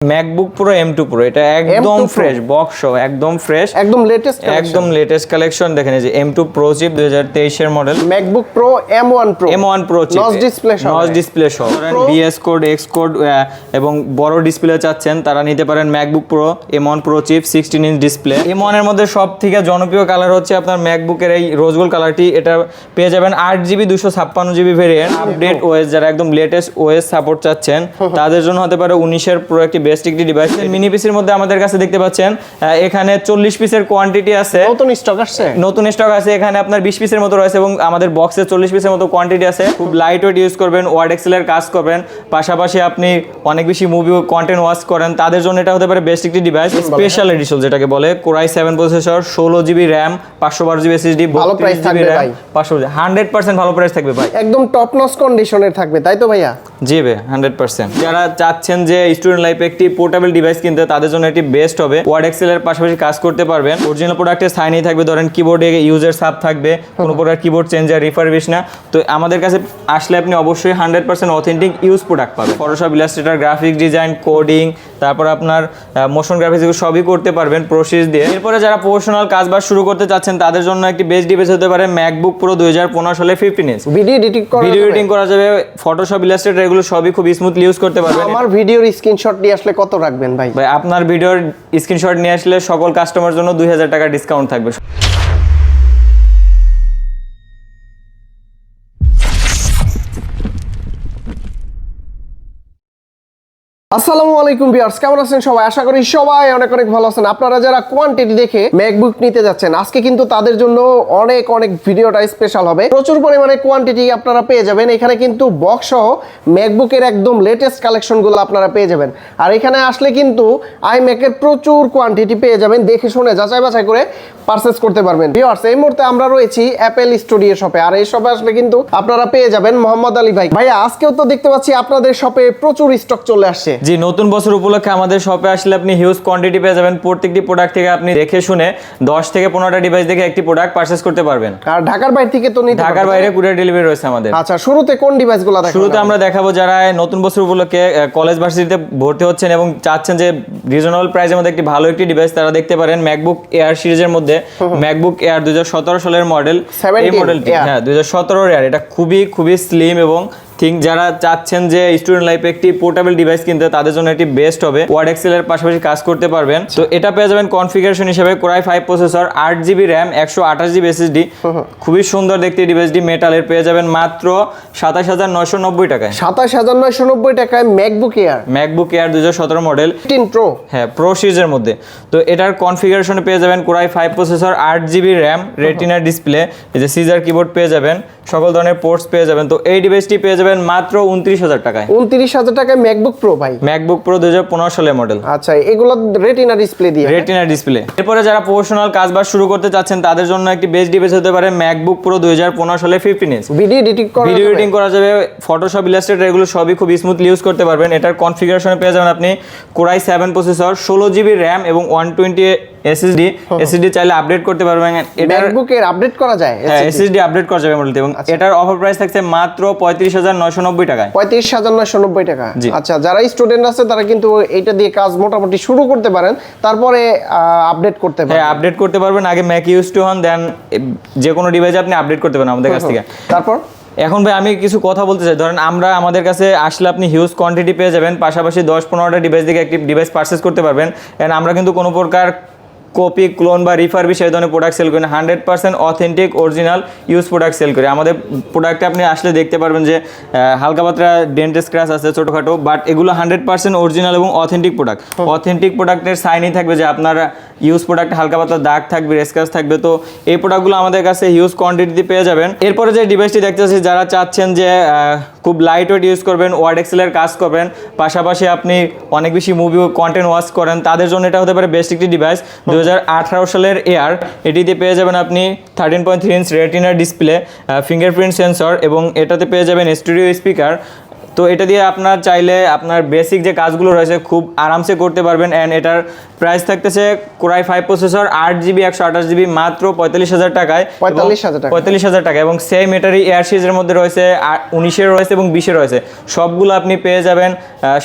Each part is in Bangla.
MacBook Pro M2 Pro এটা একদম ফ্রেশ বক্স সহ একদম ফ্রেশ একদম লেটেস্ট কালেকশন দেখেন এই যে M2 Pro চিপ 2023 এর model MacBook Pro M1 Pro chip notch display সহ BS কোড X কোড এবং বড় ডিসপ্লে চাচ্ছেন তারা নিতে পারেন MacBook Pro M1 Pro chip 16 inch display M1 এর মধ্যে সবথেকে জনপ্রিয় কালার হচ্ছে আপনার MacBook এর এই রোজ গোল্ড কালারটি। এটা পেয়ে যাবেন 8GB 256GB variant update OS যারা একদম লেটেস্ট OS সাপোর্ট চাচ্ছেন তাদের জন্য হতে পারে 19 এর Pro একটি বেস্ট একটি ডিভাইস। মিনি পিসির মধ্যে আমাদের কাছে দেখতে পাচ্ছেন এখানে 40 পিসের কোয়ান্টিটি আছে, নতুন স্টক আছে। এখানে আপনার 20 পিসের মতো রয়েছে এবং আমাদের বক্সে 40 পিসের মতো কোয়ান্টিটি আছে। খুব লাইট ওয়েট ইউজ করবেন, ওয়ার্ড এক্সেলের কাজ করবেন, পাশাপাশি আপনি অনেক বেশি মুভি কন্টেন্ট ওয়াচ করেন তাদের জন্য এটা হতে পারে বেস্ট একটি ডিভাইস। স্পেশাল এডিশন যেটাকে বলে Core i7 processor, 16GB RAM, 512GB SSD, ভালো প্রাইস থাকবে ভাই, 100% ভালো প্রাইস থাকবে ভাই, একদম টপ নচ কন্ডিশনের থাকবে, তাই তো ভাইয়া? জি ভাই 100%। যারা চাচ্ছেন যে স্টুডেন্ট লাইফে একটি পোর্টেবল ডিভাইস কিনতে তাদের জন্য এটি বেস্ট হবে। ওয়ার্ড এক্সেলের পাশাপাশি কাজ করতে পারবেন। অরিজিনাল প্রোডাক্টের সাইনই থাকবে, ধরেন কিবোর্ডে ইউজার সাব থাকবে, কোনো প্রকার কিবোর্ড চেঞ্জার রিফারবিশ না। তো আমাদের কাছে আসলে আপনি অবশ্যই 100% অথেন্টিক ইউজ প্রোডাক্ট পাবেন। Photoshop, Illustrator, graphics design, coding, তারপর আপনার মোশন গ্রাফিক্স সবই করতে পারবেন প্রসেস দিয়ে। এরপরে যারা প্রফেশনাল কাজবাজ শুরু করতে চাচ্ছেন তাদের জন্য একটি বেস্ট ডিভাইস হতে পারে MacBook Pro 2015 সালে 15 ইঞ্চ। ভিডিও এডিটিং করা যাবে, ফটোশপ, ইলাস্ট্রেটর এগুলো সবই খুব স্মুথলি ইউজ করতে পারবেন। আমার ভিডিওর স্ক্রিনশট নিয়ে আসলে কত রাখবেন ভাই? ভাই আপনার ভিডিওর স্ক্রিনশট নিয়ে আসলে সকল কাস্টমার জন্য 2000 টাকা ডিসকাউন্ট থাকবে। আসসালামু আলাইকুম ভিউয়ার্স, কেমন আছেন সবাই? আশা করি সবাই অনেক ভালো আছেন। আপনারা যারা কোয়ান্টিটি দেখে ম্যাকবুক নিতে যাচ্ছেন আজকে কিন্তু তাদের জন্য অনেক ভিডিওটা স্পেশাল হবে। প্রচুর পরিমাণে কোয়ান্টিটি আপনারা পেয়ে যাবেন। এখানে কিন্তু বক্স সহ ম্যাকবুকের একদম লেটেস্ট কালেকশনগুলো আপনারা পেয়ে যাবেন। আর এখানে আসলে কিন্তু iMac-এর প্রচুর কোয়ান্টিটি পেয়ে যাবেন, দেখে শুনে যাচাই বাছাই করে পারচেজ করতে পারবেন। ভিউয়ার্স, এই মুহূর্তে আমরা রয়েছি অ্যাপেল স্টুডিও শপে। আর এই শপে আসলে কিন্তু আপনারা পেয়ে যাবেন মোহাম্মদ আলী ভাই। ভাইয়া আজকেও তো দেখতে পাচ্ছি আপনাদের শপে প্রচুর স্টক চলে আসছে। জি, নতুন বছর উপলক্ষে আমাদের শপে আসলে আপনি হিউজ কোয়ান্টিটি পেয়ে যাবেন। প্রত্যেকটি প্রোডাক্ট থেকে আপনি দেখে শুনে 10 থেকে 15টা ডিভাইস দেখে একটি প্রোডাক্ট পারচেজ করতে পারবেন। আর ঢাকার বাইরে থেকে তো নিতে ঢাকার বাইরে কুরিয়ার ডেলিভারি রয়েছে আমাদের। আচ্ছা, শুরুতে কোন ডিভাইসগুলো দেখাবো? শুরুতে আমরা দেখাবো যারা নতুন বছর উপলক্ষে কলেজ ভার্সিটিতে ভর্তি হচ্ছেন এবং চাচ্ছেন যে রিজনেবল প্রাইসের মধ্যে একটি ভালো একটি ডিভাইস, তারা দেখতে পারেন MacBook Air সিরিজের মধ্যে MacBook Air 2017 সালের মডেল। এই মডেলটি 2017 এর এটা খুবই স্লিম এবং যারা চাচ্ছেন যে স্টুডেন্ট লাইফে একটি পোর্টেবল ডিভাইস কিনতে তাদের জন্য এটি বেস্ট হবে। ওয়ার্ড এক্সেলের পাশাপাশি কাজ করতে পারবেন। তো এটা পেয়ে যাবেন কনফিগারেশন হিসেবে Core i5 processor, 8GB RAM, 128GB SSD, খুবই সুন্দর দেখতে ডিভাইসটি। মেটালের পেয়ে যাবেন মাত্র 27990 টাকায়। 27990 টাকায় MacBook Air 2017 মডেল 15 Pro, হ্যাঁ Pro সিরিজের মধ্যে। তো এটার কনফিগারেশনে পেয়ে যাবেন Core i5 processor, 8GB RAM, retina display, এই যে সিজার কিবোর্ড পেয়ে যাবেন, সকল ধরনের পোর্টস পেয়ে যাবেন। তো এই ডিভাইসটি পেয়ে যাবেন মাত্র 29000 টাকায়। 29000 টাকায় MacBook Pro ভাই, MacBook Pro 2015 সালের মডেল। আচ্ছা, এগুলো রেটিনা ডিসপ্লে। এরপরে যারা প্রফেশনাল কাজবাজ শুরু করতে চাচ্ছেন তাদের জন্য একটি বেস্ট ডিভাইস হতে পারে MacBook Pro 2015 সালে 15 ইঞ্চ। ভিডিও এডিটিং করা যাবে, ফটোশপ, ইলাস্ট্রেটর এগুলো সবই খুব স্মুথলি ইউজ করতে পারবেন। এটার কনফিগারেশনে পেয়ে যাবেন আপনি Core i7 processor, 16GB RAM এবং 120 SSD চাইলে আপডেট করতে পারবেন। এটা MacBook এর আপডেট করা যায়, হ্যাঁ SSD আপডেট করা যাবে মডেলটি। এবং এটার অফার প্রাইস থাকছে মাত্র 35990 টাকায়। 35990 টাকা। আচ্ছা, যারা স্টুডেন্ট আছে তারা কিন্তু এটা দিয়ে কাজ মোটামুটি শুরু করতে পারেন, তারপরে আপডেট করতে পারবেন। হ্যাঁ, আপডেট করতে পারবেন। আগে ম্যাক ইউজ টু হন, দেন যে কোনো ডিভাইসে আপনি আপডেট করতে পারেন আমাদের কাছ থেকে। তারপর এখন ভাই আমি কিছু কথা বলতে চাই। ধরেন আমাদের কাছে আসলে আপনি হিউজ কোয়ান্টিটি পেয়ে যাবেন, পাশাপাশি 10-15টা ডিভাইস থেকে একটি ডিভাইস পারচেজ করতে পারবেন। এন্ড আমরা কিন্তু কোনো প্রকার কপি, ক্লোন বা রিফারবিশ এই ধরনের প্রোডাক্ট সেল করি না। 100% authentic original use product sell করি। আমাদের প্রোডাক্টে আপনি আসলে দেখতে পারবেন যে হালকা পাতলা ডেন্ট স্ক্র্যাচ আছে ছোটোখাটো, বাট এগুলো 100% অরিজিনাল এবং অথেন্টিক প্রোডাক্ট। অথেন্টিক প্রোডাক্টের সাইনই থাকবে যে আপনার ইউজ প্রোডাক্ট, হালকা পাতলা দাগ থাকবে, স্ক্র্যাচ থাকবে। তো এই প্রোডাক্টগুলো আমাদের কাছে হিউজ কোয়ান্টিটিতে পেয়ে যাবেন। এরপরে যে ডিভাইসটি দেখতে পাচ্ছি, যারা চাচ্ছেন যে খুব লাইট ওয়েট ইউজ করবেন, ওয়ার্ড এক্সেলের কাজ করবেন, পাশাপাশি আপনি অনেক বেশি মুভি কন্টেন্ট ওয়াচ করেন তাদের জন্য এটা হতে পারে বেস্ট একটি ডিভাইস। 2018 সালের Air, এটিতে পেয়ে যাবেন আপনি 13.3 ইঞ্চ রেটিনার ডিসপ্লে, ফিঙ্গারপ্রিন্ট সেন্সর এবং এটাতে পেয়ে যাবেন স্টুডিও স্পিকার, তো এটা দিয়ে আপনার চাইলে আপনার বেসিক যে কাজগুলো রয়েছে খুব আরামসে করতে পারবেন। অ্যান্ড এটার প্রাইস থাকতেছে কোরাই 5 প্রসেসর 8GB 128GB মাত্র 45,000 টাকায়। 45,000 টাকা। 45,000 টাকা। এবং সেম এটারই এয়ার সিরিজের মধ্যে রয়েছে 19-এর রয়েছে এবং 20-এর রয়েছে। সবগুলো আপনি পেয়ে যাবেন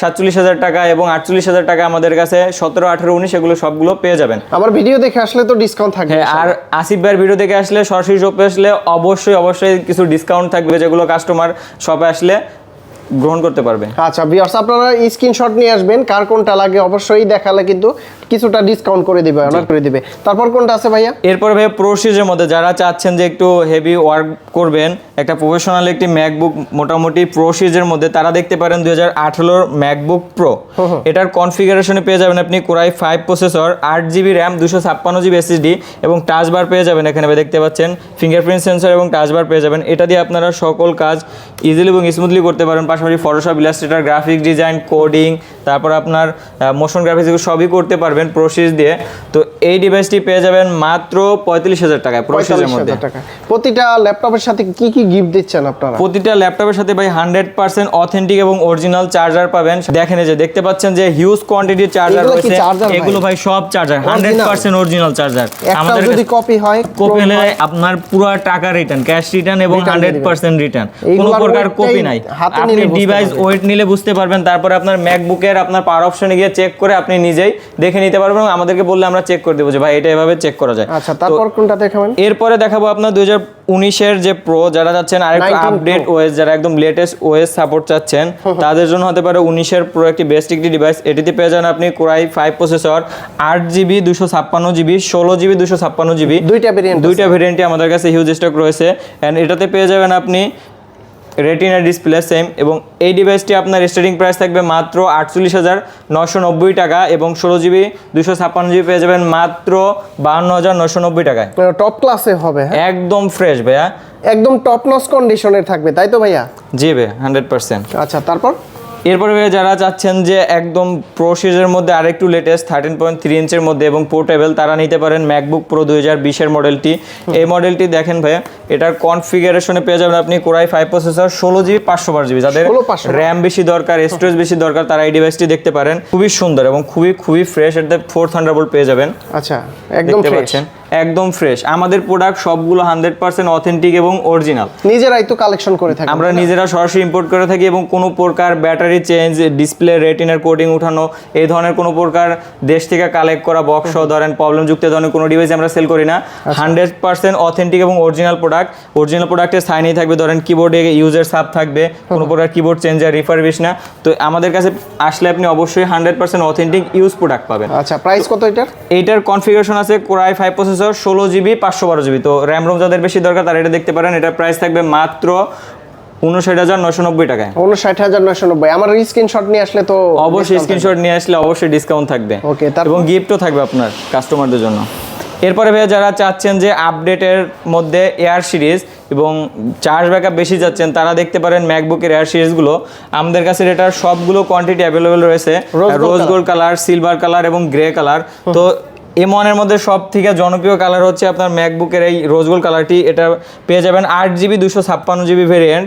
47,000 টাকা এবং 48,000 টাকা আমাদের কাছে 17, 18, 19 এগুলো সবগুলো পেয়ে যাবেন। আমার ভিডিও দেখে আসলে তো ডিসকাউন্ট থাকবে। হ্যাঁ, আর আসিফ ভাইয়ের ভিডিও দেখে আসলে সরাসরি শপে আসলে অবশ্যই কিছু ডিসকাউন্ট থাকবে, যেগুলো কাস্টমার শপে আসলে গ্রহণ করতে পারবে। আচ্ছা ভিউয়ার্স, আপনারা স্ক্রিনশট নিয়ে আসবেন, কার কোনটা লাগে অবশ্যই দেখালে কিন্তু কিছুটা ডিসকাউন্ট করে দিবে, অনার করে দিবে। তারপর কোনটা আছে ভাইয়া? এরপর ভাইয়া প্রো সিরিজের মধ্যে যারা চাচ্ছেন যে একটু হেভি ওয়ার্ক করবেন, একটা প্রফেশনাল একটি ম্যাকবুক মোটামুটি প্রো সিরিজের মধ্যে, তারা দেখতে পারেন 2018 ম্যাকবুক প্রো। এটার কনফিগারেশনে পেয়ে যাবেন আপনি core i 5 processor 8GB RAM 256GB SSD এবং টাচ বার পেয়ে যাবেন। এখানে দেখতে পাচ্ছেন ফিঙ্গারপ্রিন্ট সেন্সর এবং টাচ বার পেয়ে যাবেন। এটা দিয়ে আপনারা সকল কাজ ইজিলি এবং স্মুথলি করতে পারেন। পাশাপাশি Photoshop, Illustrator, graphics design, coding, তারপর আপনার মোশন গ্রাফিক্স সবই করতে পারবেন প্রো সিরিজ দিয়ে। তো এই ডিভাইসটি পেয়ে যাবেন মাত্র 45,000 টাকায় প্রো সিরিজের মধ্যে। প্রতিটা ল্যাপটপের সাথে কি কি গিফট দিচ্ছেন আপনারা? প্রতিটা ল্যাপটপের সাথে ভাই 100% অথেন্টিক এবং অরিজিনাল চার্জার পাবেন। দেখেন এই যে দেখতে পাচ্ছেন যে হিউজ কোয়ান্টিটির চার্জার রয়েছে। এগুলো ভাই সব চার্জার 100% অরিজিনাল চার্জার। আমাদের যদি কপি হয়, কপি হলে আপনার পুরো টাকা রিটার্ন, ক্যাশ রিটার্ন এবং 100% রিটার্ন, কোনো প্রকার কপি নাই। আপনি ডিভাইস ওয়েট নিলে বুঝতে পারবেন। তারপরে আপনার ম্যাকবুকের আপনার পাওয়ার অপশনে গিয়ে চেক করে আপনি নিজেই দেখে নিতে পারবেন। আমাদেরকে বললে আমরা চেক করে দেবো যে ভাই এটা এভাবে চেক করা যায়। আচ্ছা, তারপর কোনটা দেখাবেন? এরপরে দেখাবো আপনার 2019-এর যে প্রো, যারা চাচ্ছেন আরেকটু আপডেট ওএস, যারা একদম লেটেস্ট ওএস সাপোর্ট চাচ্ছেন, তাদের জন্য হতে পারে 19-এর প্রো একটি বেস্ট একটি ডিভাইস। এটিতে পেয়ে যান আপনি core i 5 processor 8GB 256GB 16GB 256GB, দুইটা ভেরিয়েন্টে আমাদের কাছে হিউজ স্টক রয়েছে। এন্ড এটাতে পেয়ে যাবেন আপনি রেটিনা ডিসপ্লে সেম। এবং এই ডিভাইসটি আপনার স্টার্টিং প্রাইস থাকবে মাত্র 48,990 টাকা এবং 16GB 256GB পেয়ে যাবেন মাত্র 52,990 টাকায়। টপ ক্লাসে হবে, একদম ফ্রেশ ভাইয়া, একদম টপ নচ কন্ডিশনের থাকবে, তাই তো ভাইয়া? জি ভাই 100%। আচ্ছা, তারপর এরপরে যারা চাচ্ছেন যে একদম প্রো সিরিজের মধ্যে আরেকটু লেটেস্ট 13.3 ইঞ্চের মধ্যে এবং পোর্টেবল, তারা নিতে পারেন ম্যাকবুক প্রো 2020-এর মডেলটি। এই মডেলটি দেখেন ভাইয়া, এটার কনফিগারেশনে পেয়ে যাবেন আপনি কোরাই 5 প্রসেসর 16GB 512GB। যাদের র্যাম বেশি দরকার, স্টোরেজ বেশি দরকার, তারা এই ডিভাইসটি দেখতে পারেন। খুবই সুন্দর এবং খুবই ফ্রেশ। এটাতে 4 থান্ডারবোল্ট পেয়ে যাবেন। আচ্ছা, একদম ফ্রেশ, একদম ফ্রেশ। আমাদের প্রোডাক্ট সবগুলো 100% অথেন্টিক এবং অরিজিনাল। নিজেরাই তো কালেকশন করে থাকি, আমরা নিজেরা সরাসরি ইম্পোর্ট করে থাকি এবং কোনো প্রকার ব্যাটারি চেঞ্জ, ডিসপ্লে, রেটিনার কোডিং উঠানো, এই ধরনের কোনো প্রকার দেশ থেকে কালেক্ট করা বক্স ধরেন প্রবলেম যুক্ত ধরনের কোনো ডিভাইস আমরা সেল করি না। 100% অথেন্টিক এবং অরিজিনাল প্রোডাক্ট। অরিজিনাল প্রোডাক্টের সাইনই থাকবে, ধরেন কিবোর্ডে ইউজার সাব থাকবে, কোনো প্রকার কিবোর্ড চেঞ্জার রিফারবিশ না। তো আমাদের কাছে আসলে আপনি অবশ্যই 100% অথেন্টিক ইউজ প্রোডাক্ট পাবেন। আচ্ছা, প্রাইস কত এটার? এইটার কনফিগারেশন আছে কোরাই 5 প্রসেসর 16GB 512GB। তো র্যাম রোম যাদের বেশি দরকার তারা এটা দেখতে পারেন। এটার প্রাইস থাকবে মাত্র 59,990 টাকায়। 59,990। আমার স্ক্রিনশট নিয়ে আসলে তো অবশ্যই স্ক্রিনশট নিয়ে আসলে অবশ্যই ডিসকাউন্ট থাকবে। ওকে, এবং গিফটও থাকবে আপনার কাস্টমারদের জন্য। এরপরে ভাইয়া যারা চাচ্ছেন যে আপডেটের মধ্যে এয়ার সিরিজ এবং চার্জ ব্যাকআপ বেশি যাচ্ছেন, তারা দেখতে পারেন ম্যাকবুকের এয়ার সিরিজগুলো। আমাদের কাছে এটার সবগুলো কোয়ান্টিটি অ্যাভেলেবেল রয়েছে, rose gold colour, silver colour এবং গ্রে কালার। তো M1 এর মধ্যে সব থেকে জনপ্রিয় কালার হচ্ছে আপনার ম্যাকবুকের এই রোজ গোল্ড কালারটি। এটা পেয়ে যাবেন 8GB 256GB variant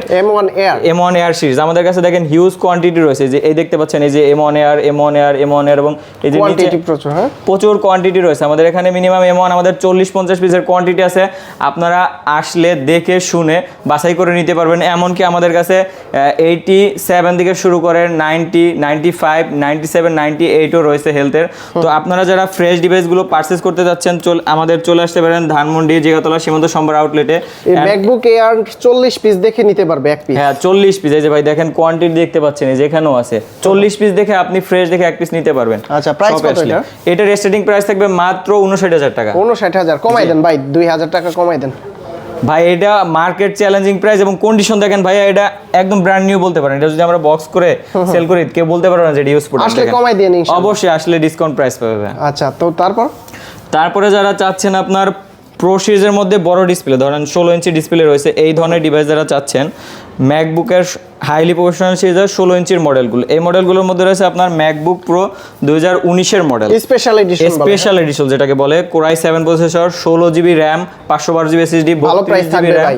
M1 air series. আমাদের কাছে দেখেন হিউজ কোয়ান্টিটি রয়েছে, যে এই দেখতে পাচ্ছেন এই যে M1 এয়ার এবং এই যে প্রচুর কোয়ান্টিটি রয়েছে আমাদের এখানে। মিনিমাম M1 আমাদের 40-50 পিসের কোয়ান্টিটি আছে। আপনারা আসলে দেখে শুনে বাছাই করে নিতে পারবেন। এমনকি আমাদের কাছে 87 থেকে শুরু করে 90, 95, 97, 98ও রয়েছে হেলথের। তো আপনারা যারা ফ্রেশ ডিভাইসগুলো পারচেজ করতে যাচ্ছেন আমাদের চলে আসতে পারেন ধানমন্ডি জিগাতলা সীমান্ত সম্ভার আউটলেটে। ম্যাকবুক এয়ার 40 পিস দেখে নিতে পারবে, এক পিস। হ্যাঁ, 40 পিস। এই যে ভাই দেখেন কোয়ান্টিটি দেখতে পাচ্ছেন, এই যে এখানেও আছে 40 পিস দেখে আপনি ফ্রেশ দেখে এক পিস নিতে পারবেন। আচ্ছা, প্রাইস কত এটা? এটার স্টার্টিং প্রাইস থাকবে মাত্র 59,000 টাকা। 59,000 কমাই দেন ভাই, 2,000 টাকা কমাই দেন ভাই। এটা মার্কেট চ্যালেঞ্জিং প্রাইস এবং কন্ডিশন দেখেন ভাই, এটা একদম ব্র্যান্ড নিউ বলতে পারেন। এটা যদি আমরা বক্স করে সেল করি কেউ বলতে পারবে না যে এটা ইউজ প্রোডাক্ট। আসলে কমাই দেন ইনশাআল্লাহ, অবশ্যই আসলে ডিসকাউন্ট প্রাইস পাবে। আচ্ছা, তো তারপরে যারা চাচ্ছেন আপনার প্রো সিরিজের মধ্যে বড় ডিসপ্লে, ধরেন 16 ইঞ্চি ডিসপ্লে রয়েছে, এই ধরনের ডিভাইস যারা চাচ্ছেন ম্যাকবুকের হাইলি প্রফেশনাল সিরিজের 16 ইঞ্চির মডেলগুলো। এই মডেলগুলোর মধ্যে রয়েছে আপনার ম্যাকবুক প্রো 2019 এর মডেল, স্পেশাল এডিশন এডিশন যেটাকে বলে, core i 7 processor, 16 GB RAM, 512 GB SSD, ভালো প্রাইস থাকবে ভাই,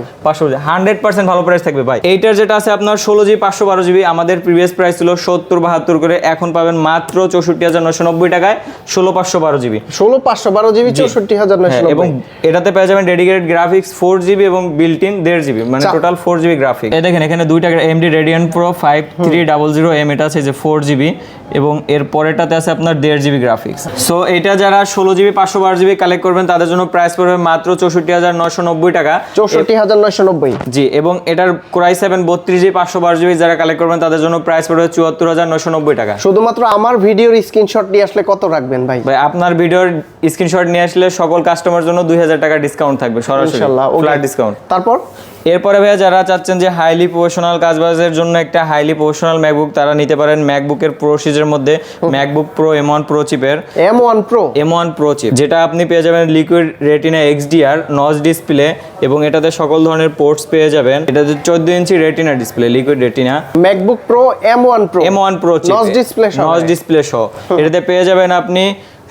100% ভালো প্রাইস থাকবে ভাই। এইটার যেটা আছে আপনার 16 জিবি 512 জিবি, আমাদের প্রিভিয়াস প্রাইস ছিল 70-72 করে, এখন পাবেন মাত্র 64,990 টাকায় 16/512 জিবি। 16/512 জিবি 64,990, এবং এটাতে পেয়ে যাবেন ডেডিকেটেড গ্রাফিক্স 4 জিবি এবং বিল্ট ইন 1.5 জিবি, মানে টোটাল 4 জিবি গ্রাফিক্স। এই দেখেন এখানে দুইটা AMD Radeon Pro 5300M, এটা আছে যে 4 জিবি, এবং এর পরেরটাতে আছে আপনার 1.5 জিবি গ্রাফিক্স। সো এটা যারা 16 জিবি 512 জিবি কালেক্ট করবেন তাদের জন্য প্রাইস পড়বে মাত্র 64,990 টাকা, 64,990 জি। এবং এটার কোরাই 7 32 জিবি 512 জিবি যারা কালেক্ট করবেন তাদের জন্য প্রাইস পড়বে 74,990 টাকা। শুধুমাত্র আমার ভিডিওর স্ক্রিনশট নিয়ে আসলে কত রাখবেন ভাই? ভাই আপনার ভিডিওর স্ক্রিনশট নিয়ে আসলে সকল কাস্টমার জন্য 2000 টাকা ডিসকাউন্ট থাকবে, সরাসরি ইনশাআল্লাহ, ফ্ল্যাট ডিসকাউন্ট। তারপর এরপরে ভাইয়া যারা চাচ্ছেন যে হাইলি প্রফেশনাল কাজবাজের জন্য একটা হাইলি প্রফেশনাল ম্যাকবুক, তারা নিতে পারেন ম্যাকবুকের প্রো সিরিজের মধ্যে ম্যাকবুক প্রো M1 প্রো চিপের M1 প্রো চিপ, যেটা আপনি পেয়ে যাবেন liquid retina XDR notch display, এবং এটাতে সকল ধরনের পোর্টস পেয়ে যাবেন। এটাতে 14 inch retina display, liquid retina MacBook Pro M1 Pro chip, notch display সহ এটাতে পেয়ে যাবেন আপনি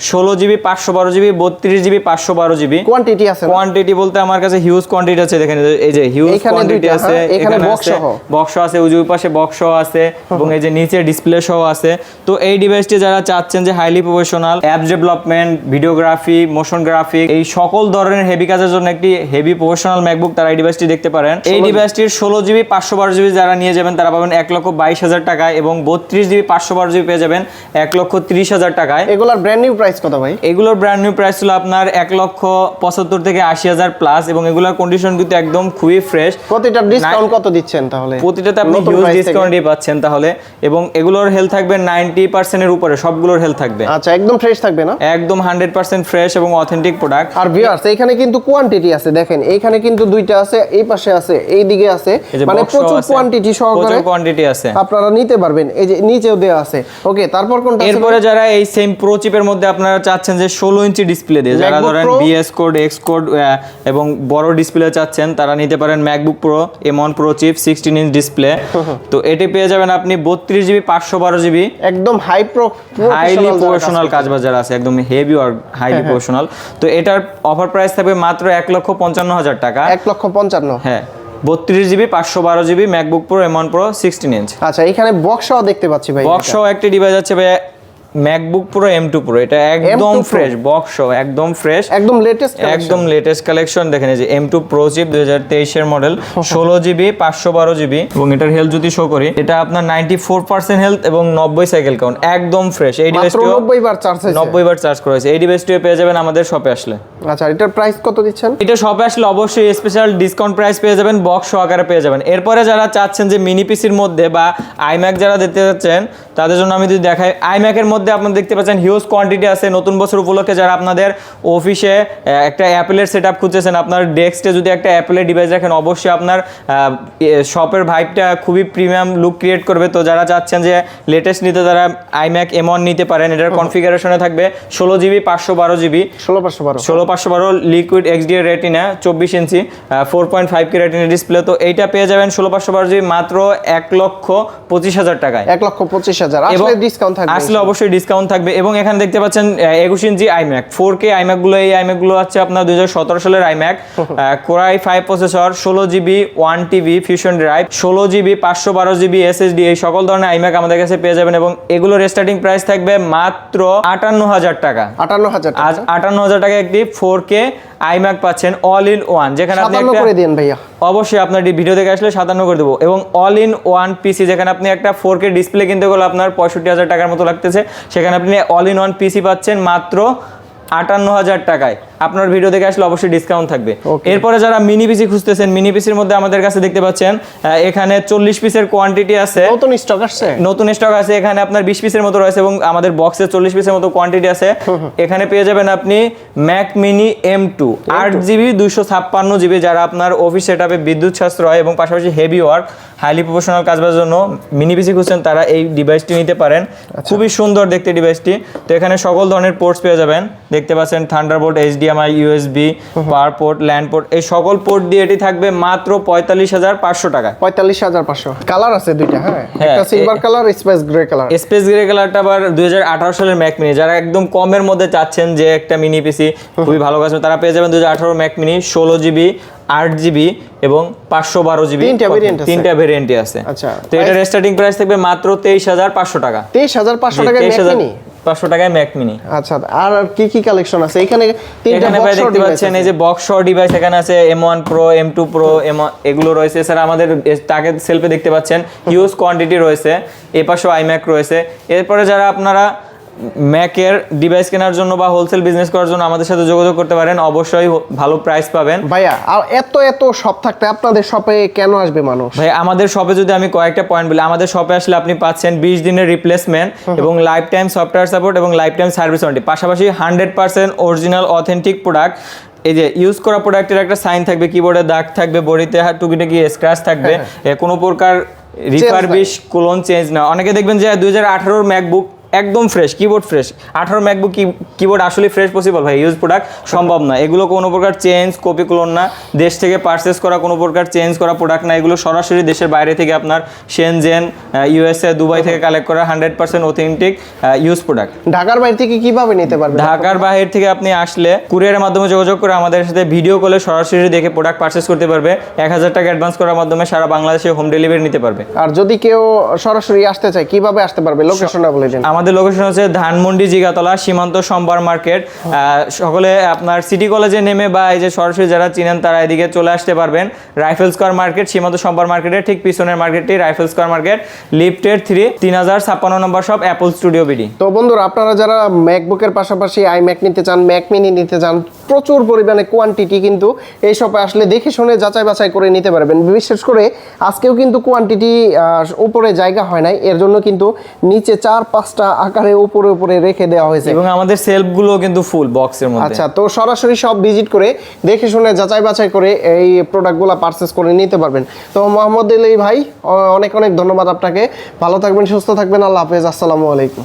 16 GB 512 GB, 32 GB 512 GB. Quantity আছে, কোয়ান্টিটি বলতে আমার কাছে হিউজ কোয়ান্টিটি আছে, দেখেন এই যে হিউজ কোয়ান্টিটি আছে, এখানে বক্স আছে, ওই পাশে বক্স আছে, এবং এই যে নিচে ডিসপ্লে সহ আছে। তো এই ডিভাইসটি যারা চাচ্ছেন যে highly professional app development, videography, motion graphic, এই সকল ধরনের হেভি কাজের জন্য একটি হেভি প্রফেশনাল ম্যাকবুক, তারা এই ডিভাইসটি দেখতে পারেন। এই ডিভাইসটির 16 জিবি 512 জিবি যারা নিয়ে যাবেন তারা পাবেন 1,22,000 টাকায়, এবং 32 জিবি 512 জিবি পেয়ে যাবেন 1,30,000 টাকায়। এগুলোর ব্র্যান্ড নিউ প্রাইস কত ভাই? এগুলোর ব্র্যান্ড নিউ প্রাইস ছিল আপনার 1,75,000 থেকে 80,000 প্লাস, এবং এগুলোর কন্ডিশন কিন্তু একদম খুবই ফ্রেশ। প্রতিটা ডিসকাউন্ট কত দিচ্ছেন তাহলে? প্রতিটাতে আপনি হিউজ ডিসকাউন্টই পাচ্ছেন তাহলে, এবং এগুলোর হেলথ থাকবে 90% এর উপরে, সবগুলোর হেলথ থাকবে। আচ্ছা, একদম ফ্রেশ থাকবে না? একদম 100% ফ্রেশ এবং অথেন্টিক প্রোডাক্ট। আর ভিউয়ার্স এখানে কিন্তু কোয়ান্টিটি আছে, দেখেন এইখানে কিন্তু দুইটা আছে, এই পাশে আছে, এই দিকে আছে, মানে প্রচুর কোয়ান্টিটি সহকারে, প্রচুর কোয়ান্টিটি আছে, আপনারা নিতে পারবেন। এই যে নিচেও দেওয়া আছে। ওকে, তারপর কোনটা আছে? এরপরে যারা এই সেম প্রো চিপের মধ্যে আপনারা চাচ্ছেন যে 16 ইঞ্চি ডিসপ্লে দিয়ে, যারা ধরেন বিএস কোড, এক্স কোড এবং বড় ডিসপ্লে চাচ্ছেন, তারা নিতে পারেন MacBook Pro M1 Pro chip 16 inch display. তো এটি পেয়ে যাবেন আপনি 32 জিবি 512 জিবি, একদম হাইলি প্রফেশনাল কাজবাজার আছে, একদম হেভি আর হাইলি প্রফেশনাল। তো এটার অফার প্রাইস থাকবে মাত্র 1,55,000 টাকা। 1,55,000, হ্যাঁ, 32 GB 512 GB MacBook Pro M1 pro 16 inch. আচ্ছা, এখানে বক্সও দেখতে পাচ্ছি ভাই, বক্সও একটি ডিভাইস আছে ভাই, ম্যাকবুক প্রো M2 প্রো, এটা একদম ফ্রেশ বক্স, একদম ফ্রেশ, একদম লেটেস্ট কালেকশন। দেখেন এই যে M2 প্রো চিপ 2023 এর মডেল, 16 জিবি 512 জিবি, এবং এটার হেলথ যদি শো করি, এটা আপনার 94% হেলথ এবং 90 সাইকেল কাউন্ট, একদম ফ্রেশ। এই ডিভাইসটি 90 বার চার্জ হয়েছে, 90 বার চার্জ করা হয়েছে। এই ডিভাইসটি পেয়ে যাবেন আমাদের শপে আসলে। আচ্ছা, এটার প্রাইস কত দিচ্ছেন? এটা শপে আসলে অবশ্যই স্পেশাল ডিসকাউন্ট প্রাইস পেয়ে যাবেন, বক্স সহকারে পেয়ে যাবেন। এরপরে যারা চাচ্ছেন যে মিনি পিসির মধ্যে বা iMac যারা দেখতে যাচ্ছেন, তাদের জন্য আমি যদি দেখাই, iMac এর মধ্যে আপনারা দেখতে পাচ্ছেন হিউজ কোয়ান্টিটি আছে। নতুন বছর উপলক্ষে যারা আপনাদের অফিসে একটা অ্যাপেলের সেটআপ খুঁজছেন, আপনার ডেস্কে যদি একটা অ্যাপেলের ডিভাইস রাখেন, অবশ্যই আপনার শপের ভাইবটা খুবই প্রিমিয়াম লুক ক্রিয়েট করবে। তো যারা চাচ্ছেন যে লেটেস্ট নিতে, তারা iMac M1 নিতে পারেন। এটার কনফিগারেশনে থাকবে 16 GB 512 GB, 16/512 liquid XDR retina 24 ইঞ্চি 4.5K রেটিনা ডিসপ্লে। তো এইটা পেয়ে যাবেন 16/512 জিবি মাত্র 1,25,000 টাকায়। 1,25,000 আসলে ডিসকাউন্ট থাকবে, আসলে অবশ্যই ডিসকাউন্ট থাকবে। এবং এখানে দেখতে পাচ্ছেন 21 ইঞ্চি iMac 4K iMac গুলো, এই iMac গুলো আছে আপনার 2017 সালের iMac, core i 5 processor, 16 GB 1TB fusion drive, 16 GB 512 GB SSD, এই সকল ধরনের iMac আমাদের কাছে পেয়ে যাবেন। এবং এগুলোর স্টার্টিং প্রাইস থাকবে মাত্র 58,000 টাকা। 58,000 টাকা একটি 4K iMac পাচ্ছেন অল ইন ওয়ান, যেখানে আপনি একটা করে দেন ভাইয়া, অবশ্যই আপনার ভিডিও দেখে আসলে 57 করে দেবো। এবং অল ইন ওয়ান পিসি, যেখানে আপনি একটা 4K ডিসপ্লে কিনতে গেলে আপনার 65,000 টাকার মতো লাগতেছে, সেখানে আপনি অল ইন ওয়ান পিসি পাচ্ছেন মাত্র 58,000 টাকায়। আপনার ভিডিও দেখে আসলে অবশ্যই ডিসকাউন্ট থাকবে। এরপরে যারা মিনি পিসি খুঁজতেছেন, মিনি পিসির মধ্যে আমাদের কাছে দেখতে পাচ্ছেন এখানে 40 পিসের কোয়ান্টিটি আছে, নতুন স্টক আছে। এখানে আপনার 20 পিসের মতো রয়েছে, এবং আমাদের বক্সে 40 পিসের মতো কোয়ান্টিটি আছে। এখানে পেয়ে যাবেন আপনি Mac mini M2 8GB 256GB, যারা আপনার অফিস সেটআপে বিদ্যুৎ সাশ্রয় এবং পাশাপাশি হেভি ওয়ার্ক, হাইলি প্রফেশনাল কাজের জন্য মিনি পিসি খুঁজছেন, তারা এই ডিভাইসটি নিতে পারেন। খুবই সুন্দর দেখতে ডিভাইসটি। তো এখানে সকল ধরনের পোর্টস পেয়ে যাবেন, দেখতে পাচ্ছেন থান্ডারবোল্ট, HDMI HDMI USB পাওয়ার পোর্ট ল্যান্ড পোর্ট এই সকল পোর্ট দিয়ে এটি থাকবে মাত্র 45,500 টাকা। 45,500 কালার আছে দুইটা, হ্যাঁ, হ্যাঁ, একটা silver colour, space grey colour. Space grey কালারটা আবার 2018 সালের ম্যাক মিনি, যারা একদম কমের মধ্যে চাচ্ছেন যে একটা মিনি পিসি খুবই ভালো কাজ তারা পেয়ে যাবেন 2018 ম্যাক মিনি 16GB 8GB এবং 512GB তিনটা ভেরিয়েন্টই আছে। আচ্ছা, তো এটার স্টার্টিং প্রাইস থাকবে মাত্র 23,500 টাকা। 23,500 টাকায় ম্যাক মিনি, 500 টাকায় ম্যাক মিনি। আচ্ছা, আর কি কি কালেকশন আছে এখানে? এখানে ভাই দেখতে পাচ্ছেন এই যে বক্স শো ডিভাইস এখানে আছে M1 Pro M2 Pro এগুলো রয়েছে। এছাড়া আমাদের টাকে সেলফে দেখতে পাচ্ছেন হিউজ কোয়ান্টিটি রয়েছে, এই পাশেও iMac রয়েছে। এরপরে যারা আপনারা ম্যাকের ডিভাইস কেনার জন্য বা হোলসেল বিজনেস করার জন্য আমাদের সাথে যোগাযোগ করতে পারেন, অবশ্যই ভালো প্রাইস পাবেন। ভাইয়া আর এত এত শপ থাকতে আপনাদের শপে কেন আসবে মানুষ? ভাই আমাদের শপে যদি আমি কয়েকটা পয়েন্ট বলি, আমাদের শপে আসলে আপনি পাচ্ছেন 20 দিনের রিপ্লেসমেন্ট এবং লাইফ টাইম সফটওয়্যার সাপোর্ট এবং লাইফ টাইম সার্ভিস ওয়ারেন্টি, পাশাপাশি 100% অরিজিনাল অথেন্টিক প্রোডাক্ট। এই যে ইউজ করা প্রোডাক্টের একটা সাইন থাকবে, কিবোর্ডে দাগ থাকবে, বডিতে টুকিটাকি স্ক্র্যাচ থাকবে, কোনো প্রকার রিফারবিশ ক্লোন চেঞ্জ না। অনেকে দেখবেন যে 2018 ম্যাকবুক একদম fresh, keyboard fresh, 18 MacBook keyboard আসলে ফ্রেশ পসিবল ভাই, ইউজ প্রোডাক্ট সম্ভব না। এগুলো কোনো প্রকার চেঞ্জ কপি ক্লোন না, দেশ থেকে পারচেস করা কোনো প্রকার চেঞ্জ করা প্রোডাক্ট না, এগুলো সরাসরি দেশের বাইরে থেকে আপনার শেনজেন USA দুবাই থেকে কালেক্ট করা 100% অথেন্টিক ইউজ প্রোডাক্ট। ঢাকার বাইরে থেকে কিভাবে নিতে পারবেন? ঢাকার বাইরে থেকে আপনি আসলে কুরিয়ারের মাধ্যমে যোগাযোগ করে আমাদের সাথে ভিডিও কলে সরাসরি দেখে প্রোডাক্ট পারচেস করতে পারবে। 1000 টাকা অ্যাডভান্স করার মাধ্যমে সারা বাংলাদেশে হোম ডেলিভারি নিতে পারবে। আর যদি কেউ সরাসরি আসতে চায় কিভাবে আসতে পারবে? লোকেশনটা বলে দিন। আমাদের লোকেশন হচ্ছে ধানমন্ডি জিগাতলা সীমান্ত সম্ভার মার্কেট। সকলে আপনার সিটি কলেজে নেমে বা এই যে সরাসরি যারা চিনেন তারা এদিকে চলে আসতে পারবেন। রাইফেল স্কয়ার মার্কেট, সীমান্ত সম্ভার মার্কেটের ঠিক পিছনের মার্কেটটি রাইফেল স্কয়ার মার্কেট, লিফটের 3 3056 নম্বর শপ, অ্যাপল স্টুডিও বিডি। তো বন্ধুরা আপনারা যারা ম্যাকবুকের পাশাপাশি iMac নিতে চান, ম্যাক মিনি নিতে চান, প্রচুর পরিমাণে কোয়ান্টিটি কিন্তু এই শপে আসলে দেখে শুনে যাচাই বাছাই করে নিতে পারবেন। বিশেষ করে আজকেও কিন্তু কোয়ান্টিটি উপরে জায়গা হয় নাই, এর জন্য কিন্তু নিচে 4-5টা আকারে উপরে উপরে রেখে দেওয়া হয়েছে এবং আমাদের সেলফগুলো কিন্তু ফুল বক্সের মধ্যে। আচ্ছা, তো সরাসরি সব ভিজিট করে দেখে শুনে যাচাই বাছাই করে এই প্রোডাক্টগুলো পারচেস করে নিতে পারবেন। তো মোহাম্মদ আলী ভাই অনেক অনেক ধন্যবাদ আপনাকে, ভালো থাকবেন, সুস্থ থাকবেন, আল্লাহ হাফেজ, আসসালামু আলাইকুম।